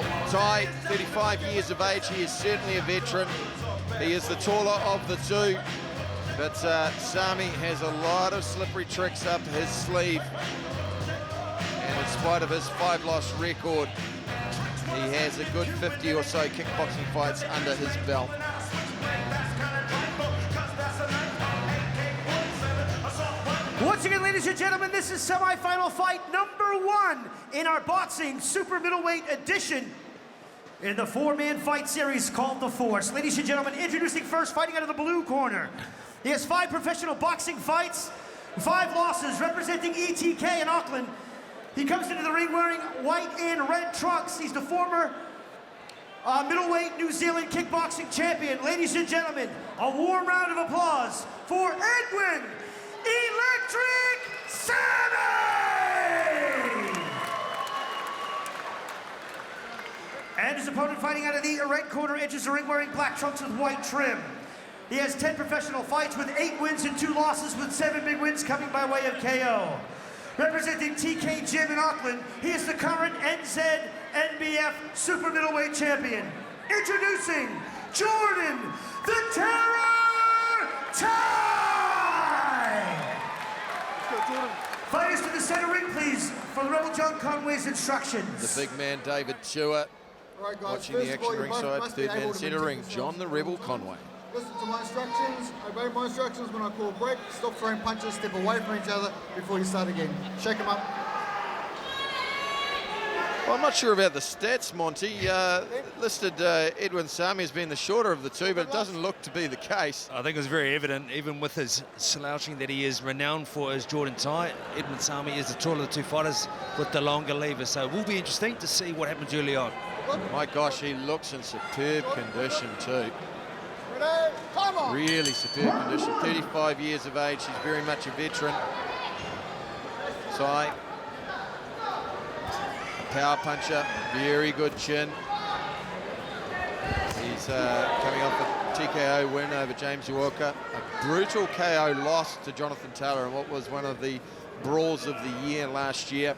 Well, Ty, 35 years of age, he is certainly a veteran. He is the taller of the two, but Samy has a lot of slippery tricks up his sleeve. And in spite of his 5-loss record, he has a good 50 or so kickboxing fights under his belt. Once again, ladies and gentlemen, this is semi-final fight number 1 in our boxing super middleweight edition in the 4-man fight series called The Force. Ladies and gentlemen, introducing first, fighting out of the blue corner. He has 5 professional boxing fights, 5 losses, representing ETK in Auckland. He comes into the ring wearing white and red trunks. He's the former middleweight New Zealand kickboxing champion. Ladies and gentlemen, a warm round of applause for Edwin Electric Samy! And his opponent fighting out of the red corner enters the ring wearing black trunks with white trim. He has 10 professional fights with 8 wins and 2 losses, with 7 big wins coming by way of KO. Representing TK Gym in Auckland, he is the current NZNBF Super Middleweight Champion. Introducing Jordan the Terror Ty! Fighters to the center ring, please, for the Rebel John Conway's instructions. The big man, David Chua, Right, guys, watching the action ringside, third man center ring, John the Rebel Conway. Listen to my instructions, obey my instructions. When I call break, stop throwing punches, step away from each other before you start again. Shake them up. Well, I'm not sure about the stats, Monty. Listed Edwin Samy as being the shorter of the two, but it doesn't look to be the case. I think it was very evident, even with his slouching that he is renowned for, as Jordan Ty. Edwin Samy is the taller of the two fighters with the longer lever, so it will be interesting to see what happens early on. My gosh, he looks in superb condition too. Come on. Really superb condition. 35 years of age, he's very much a veteran. Ty, a power puncher, very good chin. He's coming off a TKO win over James Walker. A brutal KO loss to Jonathan Taylor in what was one of the brawls of the year last year.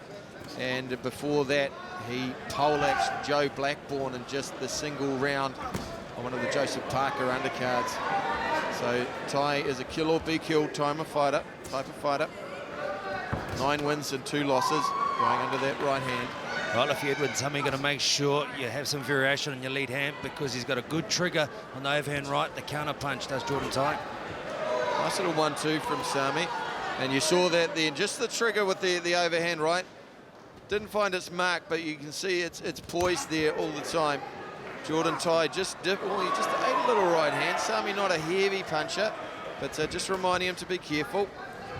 And before that, he poleaxed Joe Blackburn in just the single round on one of the Joseph Parker undercards. So Ty is a kill or be killed type of fighter. 9 wins and 2 losses, going under that right hand. Well, if you're Edwin Samy, you're going to make sure you have some variation on your lead hand, because he's got a good trigger on the overhand right. The counter punch does Jordan Ty. Nice little 1-2 from Samy. And you saw that then, just the trigger with the overhand right. Didn't find its mark, but you can see it's poised there all the time. Jordan Ty just ate a little right hand. Samy not a heavy puncher, but just reminding him to be careful.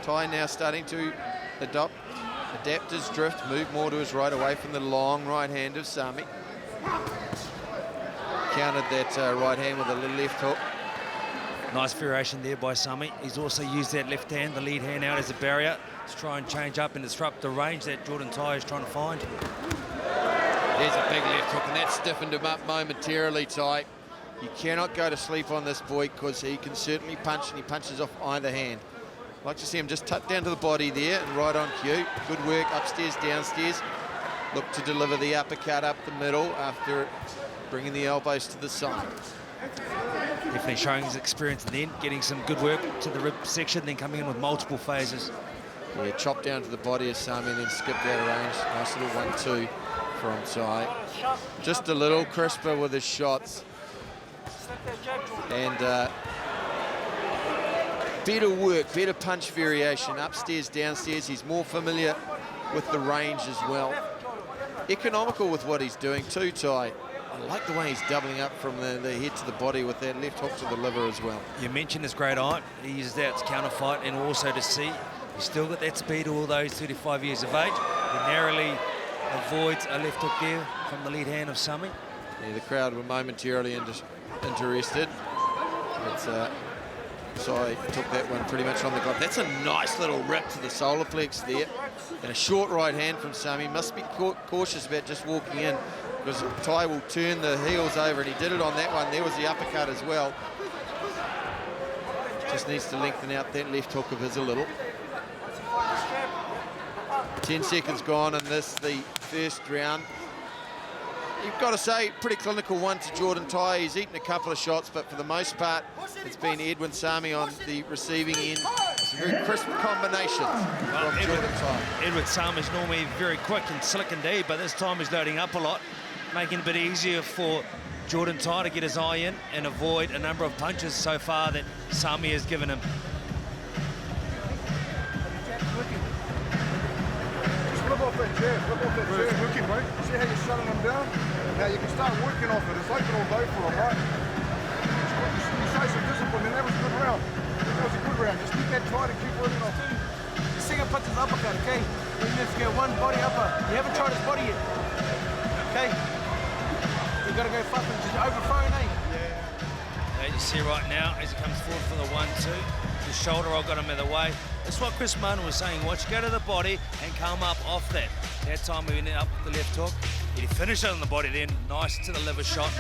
Ty now starting to adapt his drift, move more to his right, away from the long right hand of Samy. Countered that right hand with a little left hook. Nice variation there by Samy. He's also used that left hand, the lead hand out as a barrier, to try and change up and disrupt the range that Jordan Ty is trying to find. There's a big left hook, and that stiffened him up momentarily, Ty. You cannot go to sleep on this boy, because he can certainly punch, and he punches off either hand. I'd like to see him just tuck down to the body there and right on cue. Good work upstairs, downstairs. Look to deliver the uppercut up the middle after bringing the elbows to the side. Definitely showing his experience, and then getting some good work to the rib section, then coming in with multiple phases. Yeah, chop down to the body of Samy and then skip out of range. Nice little 1-2 from Ty. Just a little crisper with his shots. And better work, better punch variation, upstairs, downstairs. He's more familiar with the range as well. Economical with what he's doing too, Ty. I like the way he's doubling up from the head to the body with that left hook to the liver as well. You mentioned his great eye. He uses that to counter fight, and also to see he's still got that speed, all those 35 years of age. He narrowly avoids a left hook there from the lead hand of Samy. Yeah, the crowd were momentarily interested. So I took that one pretty much on the glove. That's a nice little rip to the solar plex there. And a short right hand from Samy. Must be cautious about just walking in, because Ty will turn the heels over, and he did it on that one. There was the uppercut as well. Just needs to lengthen out that left hook of his a little. 10 seconds gone in this, the first round. you've got to say, pretty clinical one to Jordan Tai. He's eaten a couple of shots, but for the most part, it's been Edwin Samy on the receiving end. Some very crisp combinations from Jordan Tai. Edwin Samy is normally very quick and slick indeed, but this time he's loading up a lot, making it a bit easier for Jordan Tai to get his eye in and avoid a number of punches so far that Samy has given him. Flip off that jab, working, mate. See how you're shutting them down? Now you can start working off it. It's open all day for them, right? You show some discipline, and that was a good round. That was a good round. Just keep that tight and keep working off it. The second punch is uppercut, okay? You have to get one body upper. You haven't tried his body yet. Okay? You gotta go fucking just overthrown, eh? Yeah, you see right now as he comes forward for the 1-2, the shoulder roll got him in the way. That's what Chris Martin was saying. Watch, go to the body and come up off that. That time we ended up with the left hook. He finished it on the body then. Nice to the liver shot.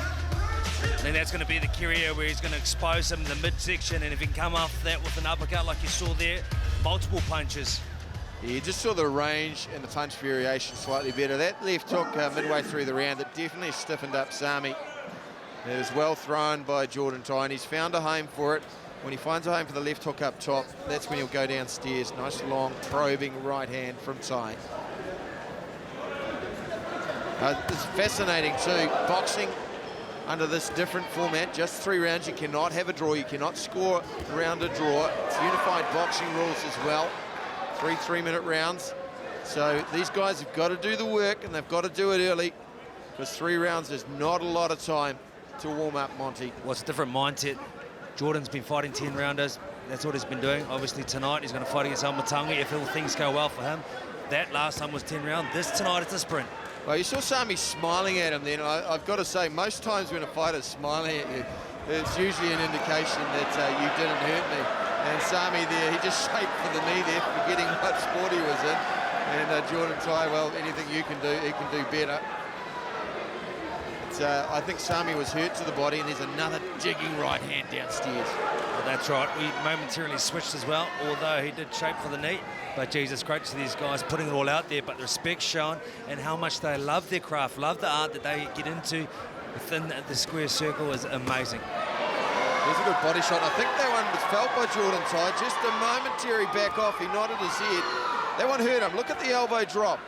I think that's going to be the key area where he's going to expose him in the midsection, and if he can come off that with an uppercut like you saw there, multiple punches. Yeah, you just saw the range and the punch variation slightly better. That left hook midway through the round, that definitely stiffened up Samy. It was well thrown by Jordan Tai, and he's found a home for it. When he finds a home for the left hook up top, that's when he'll go downstairs. Nice long probing right hand from Tai. It's fascinating too, boxing under this different format, just 3 rounds. You cannot have a draw, you cannot score around a draw. It's unified boxing rules as well. 3 3-minute rounds. So these guys have got to do the work, and they've got to do it early, because 3 rounds is not a lot of time to warm up, Monty. Well, it's a different mindset. Jordan's been fighting 10-rounders. That's what he's been doing. Obviously tonight he's going to fight against Almatangi if all things go well for him. That last time was 10 rounds. This tonight it's a sprint. Well, you saw Samy smiling at him then. I've got to say, most times when a fighter's smiling at you, it's usually an indication that you didn't hurt me. And Samy there, he just shaped for the knee there, forgetting what sport he was in. And Jordan Tai, well, anything you can do, he can do better. I think Samy was hurt to the body, and there's another jigging right hand downstairs. Well, that's right. We momentarily switched as well, although he did shape for the knee. But Jesus, great to see these guys putting it all out there, but the respect shown and how much they love their craft, love the art that they get into within the square circle is amazing. There's a good body shot. I think that one was felt by Jordan Tai. Just a momentary back off. He nodded his head. That one hurt him. Look at the elbow drop.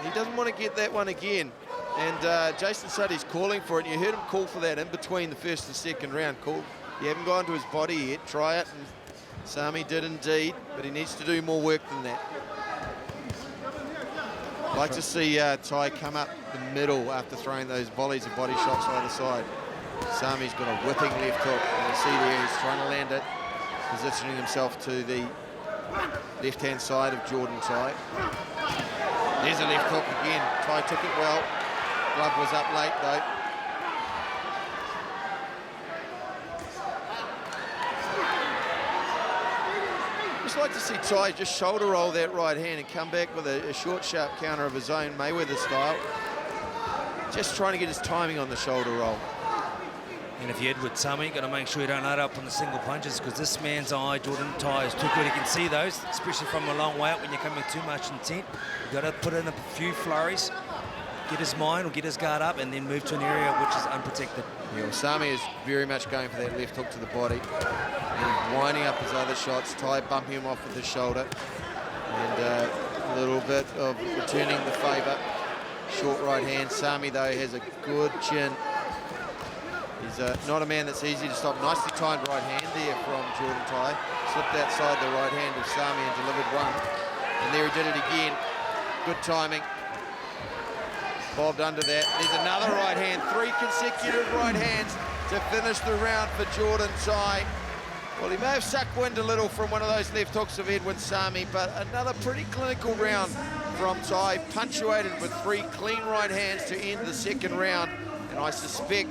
He doesn't want to get that one again. And Jason Suddy's calling for it. You heard him call for that in between the first and second round. Cool. You haven't gone to his body yet. Try it. And Samy did indeed, but he needs to do more work than that. I'd like to see Tai come up the middle after throwing those volleys of body shots either side. Samy's got a whipping left hook. You see there he's trying to land it, positioning himself to the left-hand side of Jordan Tai. There's a left hook again. Tai took it well. Glove was up late though. Just like to see Tai just shoulder roll that right hand and come back with a short, sharp counter of his own, Mayweather style. Just trying to get his timing on the shoulder roll. And if you're Edwin Samy, got to make sure you don't load up on the single punches, because this man's eye, Jordan Tai, is too good. He can see those, especially from a long way out when you're coming with too much intent. You've got to put in a few flurries, get his mind or get his guard up, and then move to an area which is unprotected. Yeah, well, Samy is very much going for that left hook to the body. And winding up his other shots, Tai bumping him off with his shoulder. And a little bit of returning the favour. Short right hand. Samy, though, has a good chin. He's not a man that's easy to stop. Nicely timed right hand there from Jordan Tai. Slipped outside the right hand of Samy and delivered one. And there he did it again. Good timing. Bobbed under that. There's another right hand. 3 consecutive right hands to finish the round for Jordan Tai. Well, he may have sucked wind a little from one of those left hooks of Edwin Samy, but another pretty clinical round from Tai, punctuated with 3 clean right hands to end the second round. And I suspect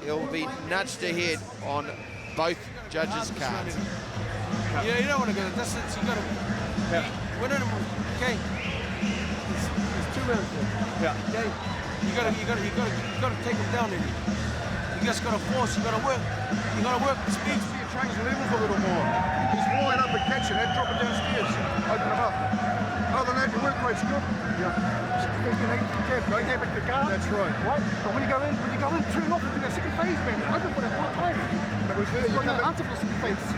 he'll be nudged ahead on both judges' cards. You don't want to go the distance. You got to win it. Okay. There's 2 rounds there. Yeah. Okay. You got to take him down in it. You just got to force. You got to work. You got to work the speed. See your trains levels a little more. He's walling up and catching it, drop it downstairs. Open him up. Other than that, your work rate's good. That's right. What? But when you go in, turn off and do that second phase, man. Open for that one time. That was there. You come Answer for the second phase.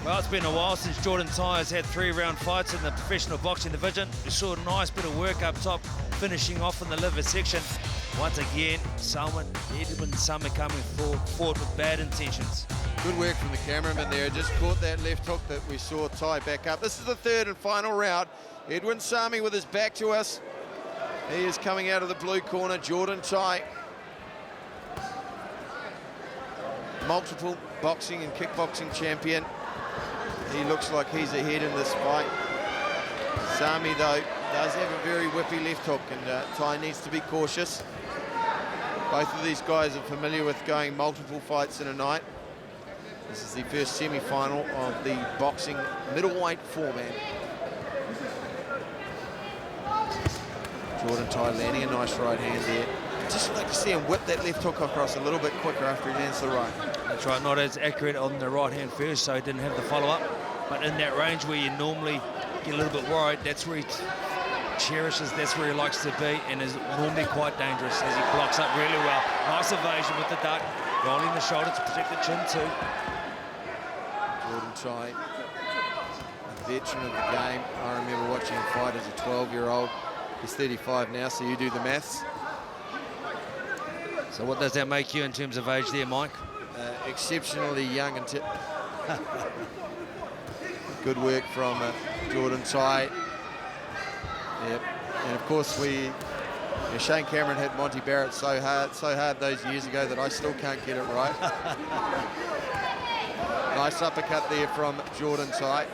Well, it's been a while since Jordan Tai has had 3-round fights in the professional boxing division. We saw a nice bit of work up top, finishing off in the liver section. Once again, Edwin Samy coming forward with bad intentions. Good work from the cameraman there. Just caught that left hook that we saw tie back up. This is the third and final round. Edwin Samy with his back to us. He is coming out of the blue corner. Jordan Tai. Multiple boxing and kickboxing champion. He looks like he's ahead in this fight. Samy, though, does have a very whippy left hook, and Tai needs to be cautious. Both of these guys are familiar with going multiple fights in a night. This is the first semi-final of the boxing middleweight four-man. Jordan Tai landing a nice right hand there. Just like to see him whip that left hook across a little bit quicker after he lands the right. That's right, not as accurate on the right hand first, so he didn't have the follow-up. But in that range where you normally get a little bit worried, that's where he cherishes, that's where he likes to be, and is normally quite dangerous as he blocks up really well. Nice evasion with the duck, rolling the shoulder to protect the chin too. Jordan Tai, a veteran of the game. I remember watching him fight as a 12-year-old. He's 35 now, so you do the maths. So what does that make you in terms of age there, Mike? Exceptionally young and good work from Jordan Tai. Yep. And of course Shane Cameron hit Monty Barrett so hard those years ago that I still can't get it right. Nice uppercut there from Jordan Tai.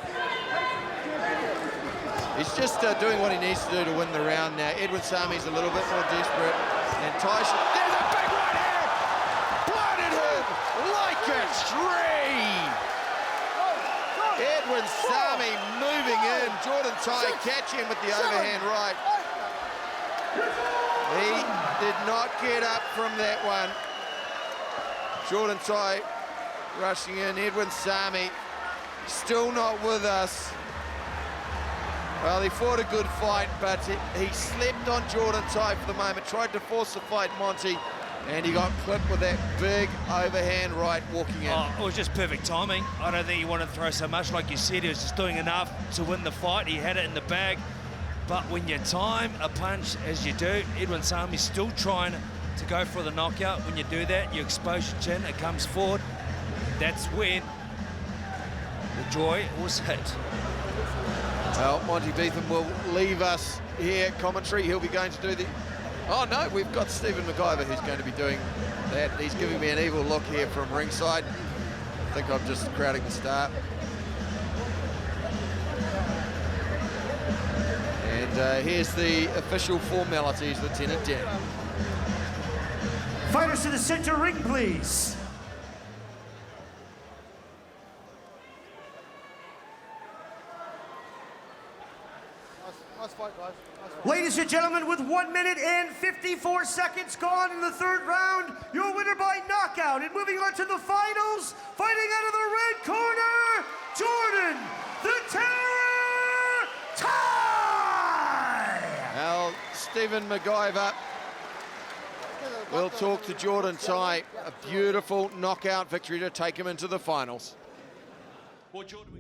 He's just doing what he needs to do to win the round now. Edwin Samy's a little bit more desperate, and Tai should... There's a big right hand! Blooded him like a tree! Edwin Samy moving in. Jordan Tai catching him with the overhand right. He did not get up from that one. Jordan Tai rushing in. Edwin Samy still not with us. Well, he fought a good fight, but he slept on Jordan Tai for the moment. Tried to force the fight, Monty, and he got clipped with that big overhand right walking in. Oh, it was just perfect timing. I don't think he wanted to throw so much. Like you said, he was just doing enough to win the fight. He had it in the bag. But when you time a punch as you do, Edwin Samy's still trying to go for the knockout. When you do that, you expose your chin, it comes forward. That's when the joy was hit. Well, Monty Beetham will leave us here at commentary. He'll be going to do the... Oh, no, we've got Stephen McIver who's going to be doing that. He's giving me an evil look here from ringside. I think I'm just crowding the start. And here's the official formalities, Lieutenant Dan. Fighters to the center ring, please. Nice fight, guys. Nice fight. Ladies and gentlemen, with 1 minute and 54 seconds gone in the third round, your winner by knockout. And moving on to the finals, fighting out of the red corner, Jordan the Terror Tai! Now, Stephen McIver will talk to Jordan Tai. A beautiful knockout victory to take him into the finals. Well, Jordan...